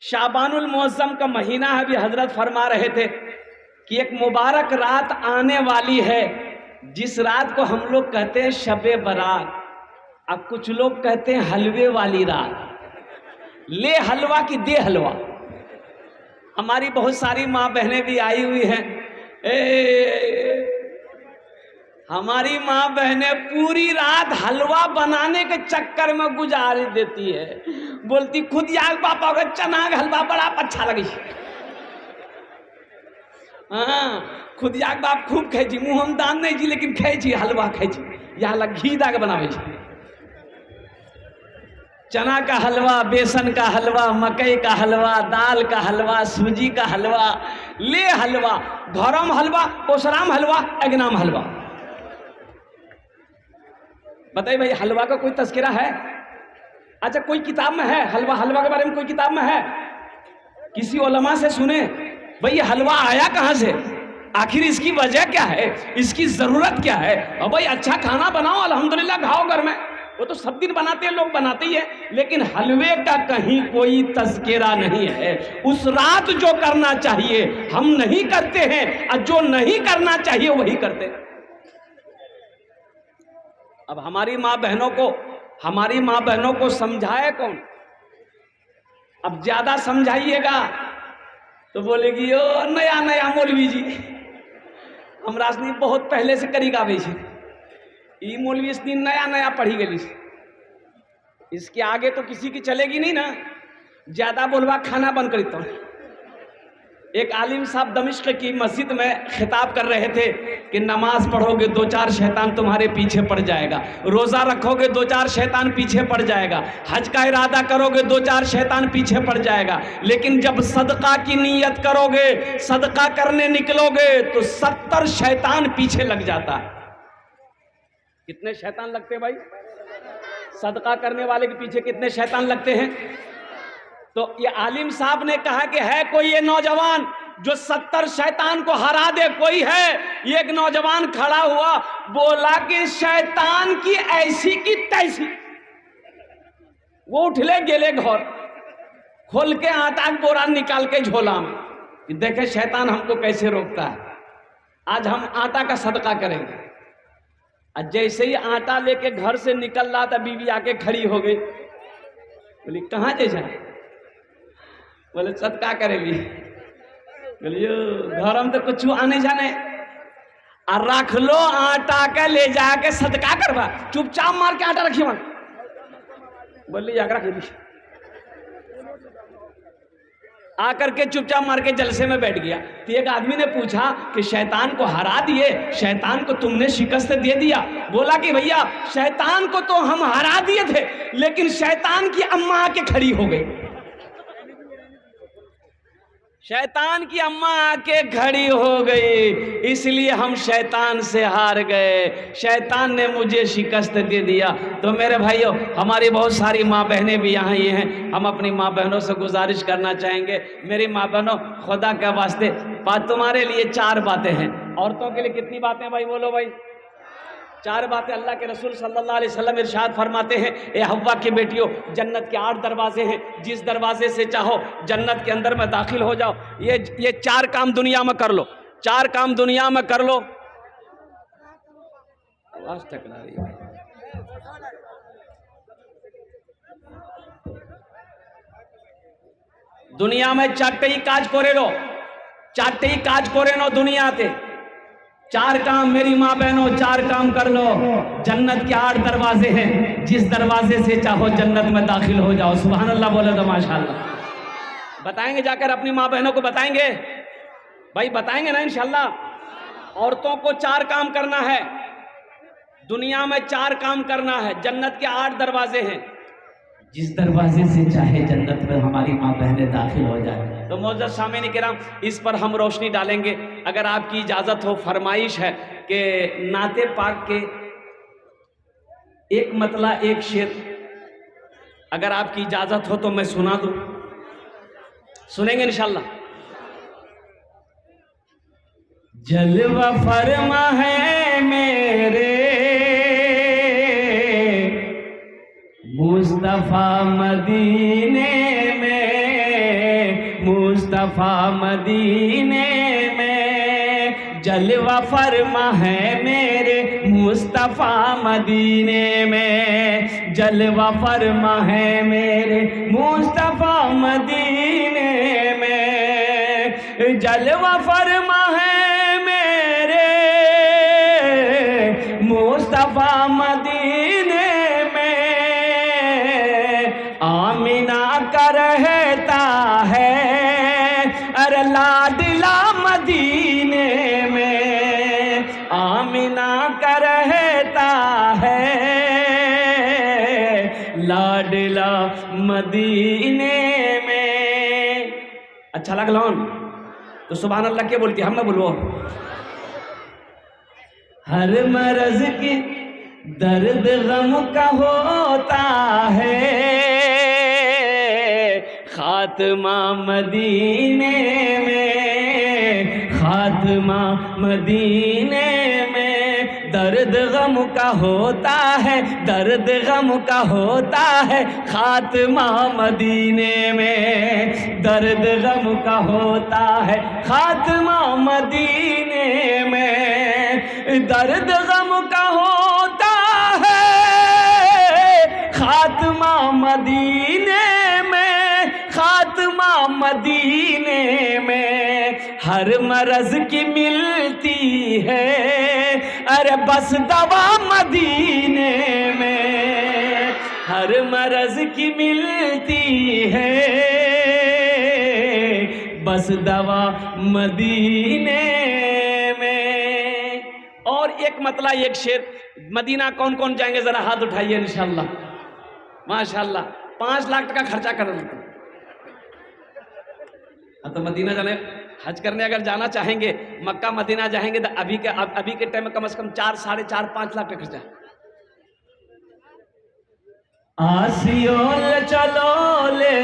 शाबानुल मुअज्जम का महीना है। अभी हजरत फरमा रहे थे कि एक मुबारक रात आने वाली है, जिस रात को हम लोग कहते हैं शबे बारात। अब कुछ लोग कहते हैं हलवे वाली रात। ले हलवा की दे हलवा। हमारी बहुत सारी माँ बहनें भी आई हुई हैं। हमारी माँ बहनें पूरी रात हलवा बनाने के चक्कर में गुजार देती है। बोलती खुद यार पापा का चना का हलवा बड़ा अच्छा लगी। हाँ, खुद यार बाप खूब खाई छी, मुँह हम दान नहीं छी लेकिन खाई छी, हलवा खाई छी, यहाँ लग घी दाग बनावे छी। चना का हलवा, बेसन का हलवा, मकई का हलवा, दाल का हलवा, सूजी का हलवा, ले हलवा, धर्म हलवा, पोसराम हलवा, अगनाम हलवा। बताइए भाई, हलवा का कोई तस्करा है? अच्छा, कोई किताब में है हलवा? हलवा के बारे में कोई किताब में है? किसी उलमा से सुने भाई ये हलवा आया कहाँ से, आखिर इसकी वजह क्या है, इसकी जरूरत क्या है? और भाई अच्छा खाना बनाओ, अल्हम्दुलिल्लाह खाओ घर में, वो तो सब दिन बनाते हैं, लोग बनाते ही है, लेकिन हलवे का कहीं कोई तज़किरा नहीं है। उस रात जो करना चाहिए हम नहीं करते हैं, और जो नहीं करना चाहिए वही करते हैं। अब हमारी माँ बहनों को समझाए कौन? अब ज्यादा समझाइएगा तो बोलेगी ओ नया नया मौलवी जी, हमरा सनी बहुत पहले से करी गावे छे, ई मौलवी इसनी नया नया पढ़ी गई, इसके आगे तो किसी की चलेगी नहीं ना, ज्यादा बोलवा खाना बंद करी। तो एक आलिम साहब दमिश्क की मस्जिद में खिताब कर रहे थे कि नमाज पढ़ोगे दो चार शैतान तुम्हारे पीछे पड़ जाएगा, रोजा रखोगे दो चार शैतान पीछे पड़ जाएगा, हज का इरादा करोगे दो चार शैतान पीछे पड़ जाएगा, लेकिन जब सदका की नीयत करोगे, सदका करने निकलोगे तो 70 शैतान पीछे लग जाता है। कितने शैतान लगते हैं भाई? सदका करने वाले के पीछे कितने शैतान लगते हैं? तो ये आलिम साहब ने कहा कि है कोई ये नौजवान जो 70 शैतान को हरा दे? कोई है? ये एक नौजवान खड़ा हुआ, बोला कि शैतान की ऐसी की तैसी। वो उठले गेले घर, खोल के आटा बोरा निकाल के झोला में, देखे शैतान हमको कैसे रोकता है। आज हम आटा का सदका करेंगे। आज जैसे ही आटा लेके घर से निकल रहा था, बीवी आके खड़ी हो गई, बोली कहाँ जैसा? बोले सदका करेगी। बोलियो घर में तो कुछ आने जाने, और रख लो आटा के ले जाके सदका करवा, चुपचाप मार के आटा रखी। बोली जाकर रख ली, आकर के चुपचाप मार के जलसे में बैठ गया। तो एक आदमी ने पूछा कि शैतान को हरा दिए, शैतान को तुमने शिकस्त दे दिया? बोला कि भैया शैतान को तो हम हरा दिए थे, लेकिन शैतान की अम्मा आके खड़ी हो गई। शैतान की अम्मा आके खड़ी हो गई, इसलिए हम शैतान से हार गए, शैतान ने मुझे शिकस्त दे दिया। तो मेरे भाइयों, हमारी बहुत सारी माँ बहनें भी यहाँ ही हैं, हम अपनी माँ बहनों से गुजारिश करना चाहेंगे, मेरी माँ बहनों खुदा के वास्ते तुम्हारे लिए 4 बातें हैं। औरतों के लिए कितनी बातें भाई? बोलो भाई। 4 बातें। अल्लाह के रसूल सल्लल्लाहु अलैहि वसल्लम इरशाद फरमाते हैं, ए हव्वा की बेटियों, जन्नत के 8 दरवाजे हैं, जिस दरवाजे से चाहो जन्नत के अंदर में दाखिल हो जाओ। ये 4 काम दुनिया में कर लो, 4 काम दुनिया में कर लो। आवाज टकरा रही है। दुनिया में 4टी काज करे लो, 4टी काज करे नो दुनिया ते। 4 काम मेरी माँ बहनों, 4 काम कर लो। जन्नत के 8 दरवाजे हैं, जिस दरवाजे से चाहो जन्नत में दाखिल हो जाओ। सुभान अल्लाह बोले तो माशाअल्लाह। बताएंगे जाकर अपनी माँ बहनों को? बताएंगे भाई, बताएंगे ना इंशाअल्लाह। औरतों को 4 काम करना है दुनिया में, 4 काम करना है। जन्नत के 8 दरवाजे हैं, जिस दरवाजे से चाहे जन्नत में हमारी माँ बहनें दाखिल हो जाए। तो मौजूद सामीन किराम, इस पर हम रोशनी डालेंगे। अगर आपकी इजाज़त हो, फरमाइश है कि नाते पाक के एक मतला एक शेर अगर आपकी इजाज़त हो तो मैं सुना दूं। सुनेंगे इंशाअल्लाह। जलवा फरमा है मेरे मुस्तफा मदीने में, मुस्तफ़ा मदीने में, जलवा फरमा है मेरे मुस्तफ़ा मदीने में, जलवा फरमा है मेरे मुस्तफ़ा मदीने में, जलवा फरमा है मेरे मुस्तफ़ा मदीने में। आमिना का रहता है अरे लाडला मदीने में, आमिना का रहता है लाडला मदीने में। अच्छा लग लौन तो सुभान अल्लाह क्या बोलती, हम ना बोलो। हर मरज की दर्द गम का होता है खात्मा मदीने में, खात्मा मदीने में, दर्द गम का होता है, दर्द गम का होता है खात्मा मदीने में, दर्द गम का होता है खात्मा मदीने में, दर्द गम का होता है खात्मा मदीने में, खात्मा मदीने में। हर मरज की मिलती है अरे बस दवा मदीने में, हर मरज की मिलती है बस दवा मदीने में। और एक मतला एक शेर, मदीना कौन कौन जाएंगे जरा हाथ उठाइए इंशाल्लाह। माशाल्लाह 5 लाख टका खर्चा कर रहे तो मदीना जाने हज करने अगर जाना चाहेंगे, मक्का मदीना जाएंगे तो अभी के टाइम में कम से कम 4, 4.5, 5 लाख का खर्चा। आसियोल चलो ले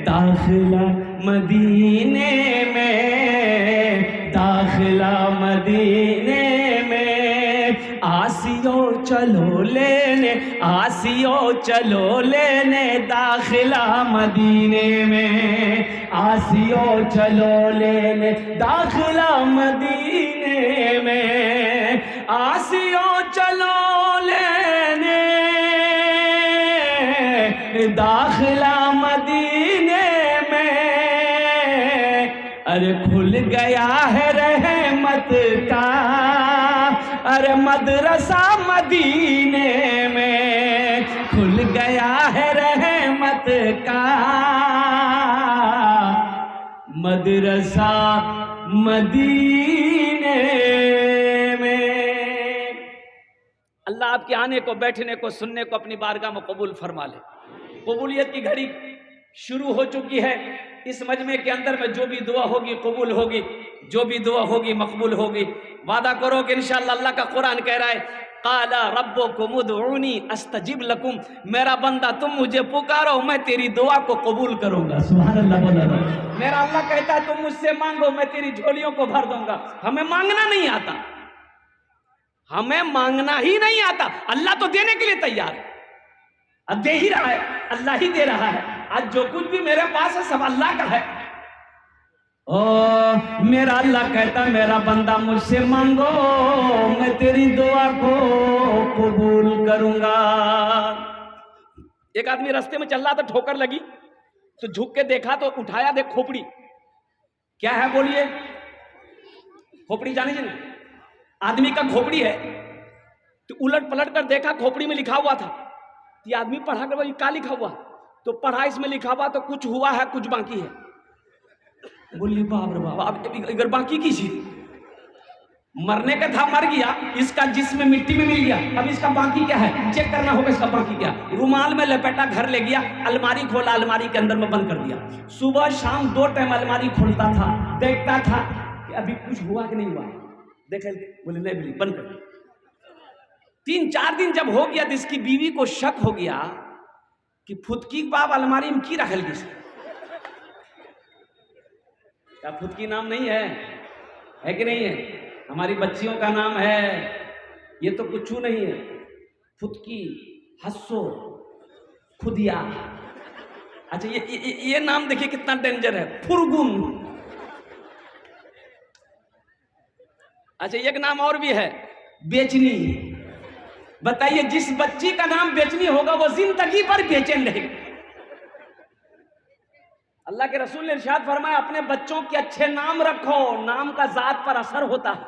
दाखिला मदीने में, दाखिला मदीने में, आसियो चलो लेने, आसियो चलो लेने दाखिला मदीने में, आसियो चलो लेने दाखिला मदीने में, आसियो चलो लेने दाखिला मदीने में। अरे खुल गया है रहमत का अरे मदरसा मदीने में, खुल गया है रहमत का मदरसा मदीने में। अल्लाह आपके आने को, बैठने को, सुनने को अपनी बारगाह में कबूल फरमा ले। कबूलियत की घड़ी शुरू हो चुकी है। इस मजमे के अंदर में जो भी दुआ होगी कबूल होगी, जो भी दुआ होगी मकबूल होगी। वादा करो कि इंशाअल्लाह, अल्लाह का कुरान कह रहा है काला रब्बुकुम उदऊनी अस्तजिब लकुम, मेरा बंदा तुम मुझे पुकारो मैं तेरी दुआ को कबूल करूंगा। सुभान अल्लाह बोला। मेरा अल्लाह कहता है तुम मुझसे मांगो मैं तेरी झोलियों को भर दूंगा। हमें मांगना नहीं आता, हमें मांगना ही नहीं आता। अल्लाह तो देने के लिए तैयार है, अब दे ही रहा है, अल्लाह ही दे रहा है। आज जो कुछ भी मेरे पास है सब अल्लाह का है। ओ मेरा अल्लाह कहता मेरा बंदा मुझसे मांगो मैं तेरी दुआ को कबूल करूंगा। एक आदमी रास्ते में चल रहा था, ठोकर लगी तो झुक के देखा तो उठाया, देख खोपड़ी क्या है बोलिए। खोपड़ी जाने जी आदमी का खोपड़ी है, तो उलट पलट कर देखा खोपड़ी में लिखा हुआ था। ये आदमी पढ़ा कर भाई क्या लिखा हुआ, तो पढ़ा इसमें लिखा हुआ तो कुछ हुआ है कुछ बाकी है। बोलिए बाप रे बाप, अब अगर बाकी की चीज मरने का था मर गया, इसका जिस्म मिट्टी में मिल गया, अब इसका बाकी क्या है चेक करना होगा। इसका बाकी क्या, रुमाल में लपेटा घर ले गया, अलमारी खोला, अलमारी के अंदर में बंद कर दिया। सुबह शाम 2 टाइम अलमारी खोलता था, देखता था कि अभी कुछ हुआ कि नहीं हुआ। देखे बोले नहीं बोली बंद कर। 3-4 दिन जब हो गया तो इसकी बीवी को शक हो गया कि फुदकी बाप अलमारी में की रखल गई। क्या फुदकी नाम नहीं है कि नहीं है? हमारी बच्चियों का नाम है, ये तो कुछ नहीं है। फुदकी, हस्सो, खुदिया, अच्छा ये नाम देखिए कितना डेंजर है, फुरगुन। अच्छा एक नाम और भी है, बेचनी। बताइए जिस बच्ची का नाम बेचनी होगा वो जिंदगी भर बेचैन रहेगी। अल्लाह के रसूल ने इरशाद फरमाया अपने बच्चों के अच्छे नाम रखो, नाम का जात पर असर होता है,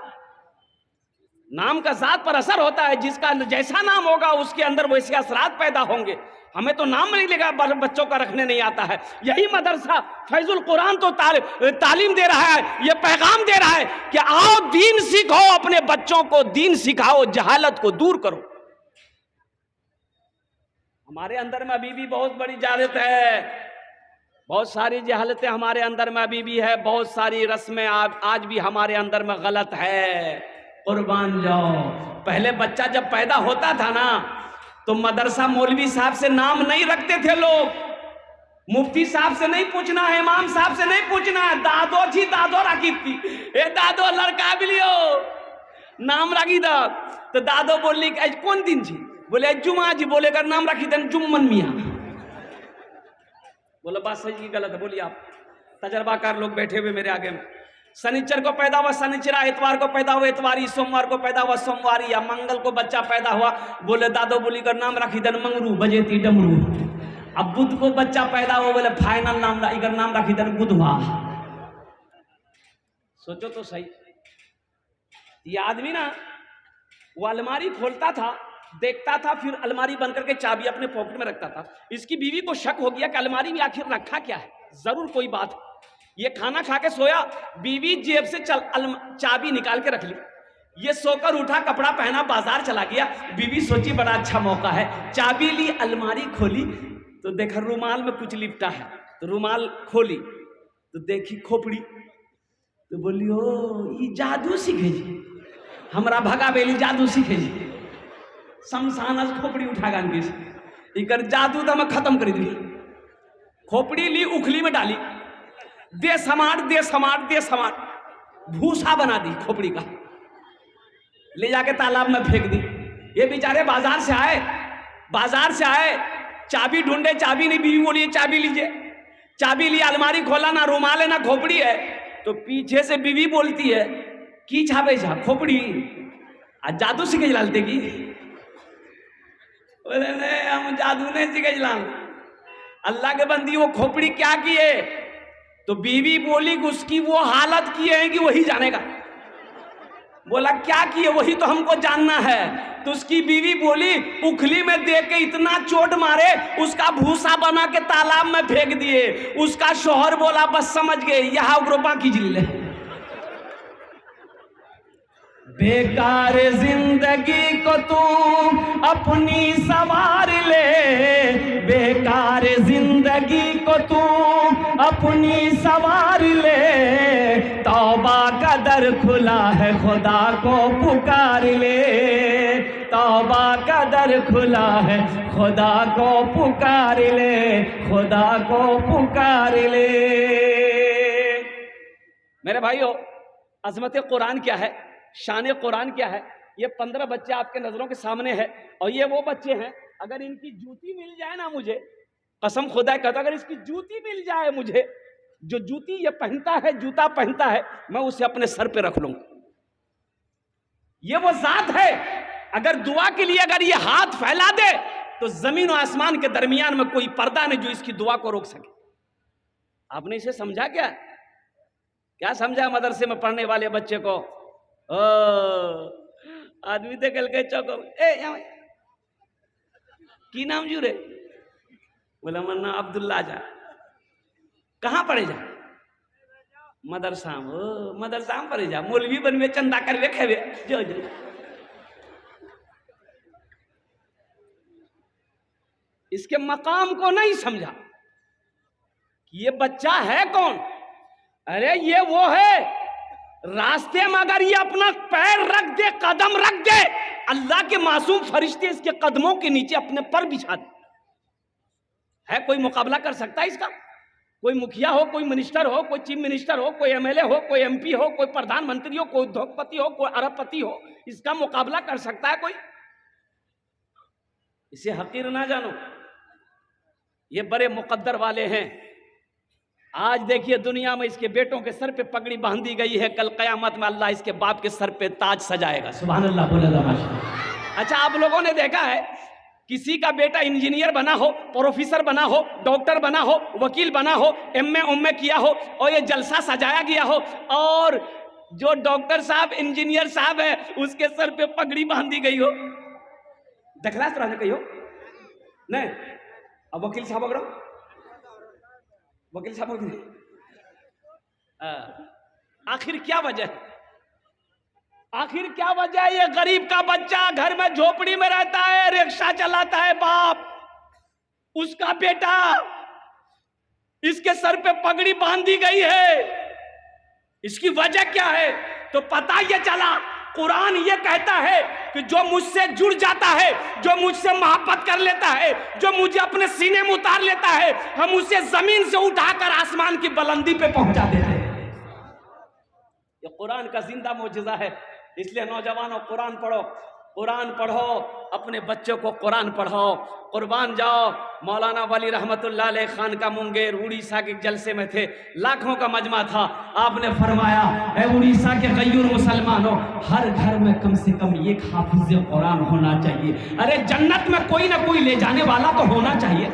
नाम का जात पर असर होता है। जिसका जैसा नाम होगा उसके अंदर वैसे असरात पैदा होंगे। हमें तो नाम नहीं लगा, बच्चों का रखने नहीं आता है। यही मदरसा फैजुल कुरान तो तालीम दे रहा है, ये पैगाम दे रहा है कि आओ दीन सीखो, अपने बच्चों को दीन सिखाओ, जहालत को दूर करो। हमारे अंदर में अभी भी बहुत बड़ी जहालत है, बहुत सारी जहालतें हमारे अंदर में अभी भी है, बहुत सारी रस्में आज भी हमारे अंदर में गलत है। कुर्बान जाओ, पहले बच्चा जब पैदा होता था ना तो मदरसा मौलवी साहब से नाम नहीं रखते थे लोग, मुफ्ती साहब से नहीं पूछना है, इमाम साहब से नहीं पूछना है, दादो जी दादो रखी थी, ए दादो लड़का बिलियो नाम रखी था। तो दादो बोली आज कौन दिन थी, बोले जुमा जी, बोले कर नाम रखी था जुम्मन मियाँ। बोलो बात सही की गलत है, बोलिए आप, तजर्बाकार लोग बैठे हुए मेरे आगे में। शनिचर को पैदा हुआ शनिचरा, इतवार को पैदा हुआ इतवारी, सोमवार को पैदा हुआ सोमवारी, या मंगल को बच्चा पैदा हुआ, बोले दादो बोली का नाम रखी दन मंगरू बजेती डमरू। अब बुध को बच्चा पैदा हुआ, बोले फाइनल नाम रखी दन बुधवा। सोचो तो सही, ये आदमी ना वो अलमारी खोलता था, देखता था, फिर अलमारी बंद करके चाबी अपने पॉकेट में रखता था। इसकी बीवी को शक हो गया कि अलमारी में आखिर रखा क्या है, जरूर कोई बात है। ये खाना खा के सोया, बीवी जेब से चाबी निकाल के रख ली। ये सोकर उठा, कपड़ा पहना, बाजार चला गया। बीवी सोची बड़ा अच्छा मौका है, चाबी ली, अलमारी खोली तो देखा रुमाल में कुछ लिपटा है, तो रुमाल खोली तो देखी खोपड़ी, तो बोली ओ ये जादू सीखे जी, हमरा भगा बेली जादू सीखे जी। शमशान खोपड़ी उठा गान के इकर जादू तो मैं खत्म कर दी। खोपड़ी ली, उखली में डाली, दे समाट दे समाट दे समाट, भूसा बना दी खोपड़ी का, ले जाके तालाब में फेंक दी। ये बेचारे बाजार से आए, चाबी ढूंढे, चाबी नहीं, बीवी बोली चाबी लीजिए। चाबी ली, अलमारी खोला, ना रुमाल है ना खोपड़ी है। तो पीछे से बीवी बोलती है की छापे छा खोपड़ी, आज जादू सीखे डालते की। बोले नहीं हम जादू नहीं सीखे जलाल, अल्लाह के बंदी वो खोपड़ी क्या किए। तो बीवी बोली कि उसकी वो हालत किए है कि वही जानेगा। बोला क्या किए, वही तो हमको जानना है। तो उसकी बीवी बोली उखली में दे के इतना चोट मारे, उसका भूसा बना के तालाब में फेंक दिए। उसका शोहर बोला बस समझ गए, यहाँ उग्रोपा की जिले। बेकार जिंदगी को तू अपनी सवार ले, बेकार जिंदगी को तू अपनी सवार ले, तौबा का दर खुला है खुदा को पुकार ले, तौबा का दर खुला है खुदा को पुकार ले, खुदा को पुकार ले। मेरे भाइयों, अजमत कुरान क्या है, शान कुरान क्या है, ये 15 बच्चे आपके नजरों के सामने हैं। और ये वो बच्चे हैं, अगर इनकी जूती मिल जाए ना मुझे, कसम खुदा कहता अगर इसकी जूती मिल जाए मुझे, जो जूती ये पहनता है, जूता पहनता है, मैं उसे अपने सर पे रख लूंगा। ये वो जात है, अगर दुआ के लिए अगर ये हाथ फैला दे तो जमीन और आसमान के दरमियान में कोई पर्दा नहीं जो इसकी दुआ को रोक सके। आपने इसे समझा क्या समझा मदरसे में पढ़ने वाले बच्चे को? आदमी तो कल के चौको की नाम जू रे, बोला मन्ना अब्दुल्ला जा, कहाँ पढ़े जा? मदरसा में पढ़े जा, मौलवी बनवे, चंदा करवे, खेवे जो इसके मकाम को नहीं समझा कि ये बच्चा है कौन। अरे ये वो है, रास्ते में अगर ये अपना पैर रख दे, कदम रख दे, अल्लाह के मासूम फरिश्ते इसके कदमों के नीचे अपने पर बिछा दे। है कोई मुकाबला कर सकता है इसका? कोई मुखिया हो, कोई मिनिस्टर हो, कोई चीफ मिनिस्टर हो, कोई एमएलए हो, कोई एमपी हो, कोई प्रधानमंत्री हो, कोई उद्योगपति हो, कोई अरबपति हो, इसका मुकाबला कर सकता है कोई? इसे हकीर ना जानो, ये बड़े मुकद्दर वाले हैं। आज देखिए दुनिया में इसके बेटों के सर पे पगड़ी बांधी गई है, कल कयामत में अल्लाह इसके बाप के सर पे ताज सजाएगा। सुभान अल्लाह बोलेगा माशाअल्लाह। अच्छा, आप लोगों ने देखा है किसी का बेटा इंजीनियर बना हो, प्रोफेसर बना हो, डॉक्टर बना हो, वकील बना हो, एमए किया हो और ये जलसा सजाया गया हो, और जो डॉक्टर साहब इंजीनियर साहब है उसके सर पे पगड़ी बांधी गई हो। देखला तो कही हो नहीं। अब वकील साहब वगैरह वकील साहब आखिर क्या वजह है? आखिर क्या वजह है? ये गरीब का बच्चा घर में झोपड़ी में रहता है, रिक्शा चलाता है बाप, उसका बेटा, इसके सर पे पगड़ी बांधी गई है। इसकी वजह क्या है? तो पता ये चला, कुरान ये कहता है कि जो मुझसे जुड़ जाता है, जो मुझसे मोहब्बत कर लेता है, जो मुझे अपने सीने में उतार लेता है, हम उसे जमीन से उठाकर आसमान की बुलंदी पे पहुंचा देते हैं। ये कुरान का जिंदा मौजज़ा है। इसलिए नौजवानों, कुरान पढ़ो, कुरान पढ़ो, अपने बच्चों को कुरान पढ़ाओ, कुर्बान जाओ। मौलाना वली रहमतुल्लाह अलैह खान का मुंगेर उड़ीसा के जलसे में थे, लाखों का मजमा था। आपने फरमाया, ए उड़ीसा के गयूर मुसलमानों, हर घर में कम से कम एक हाफिज कुरान होना चाहिए। अरे जन्नत में कोई ना कोई ले जाने वाला तो होना चाहिए।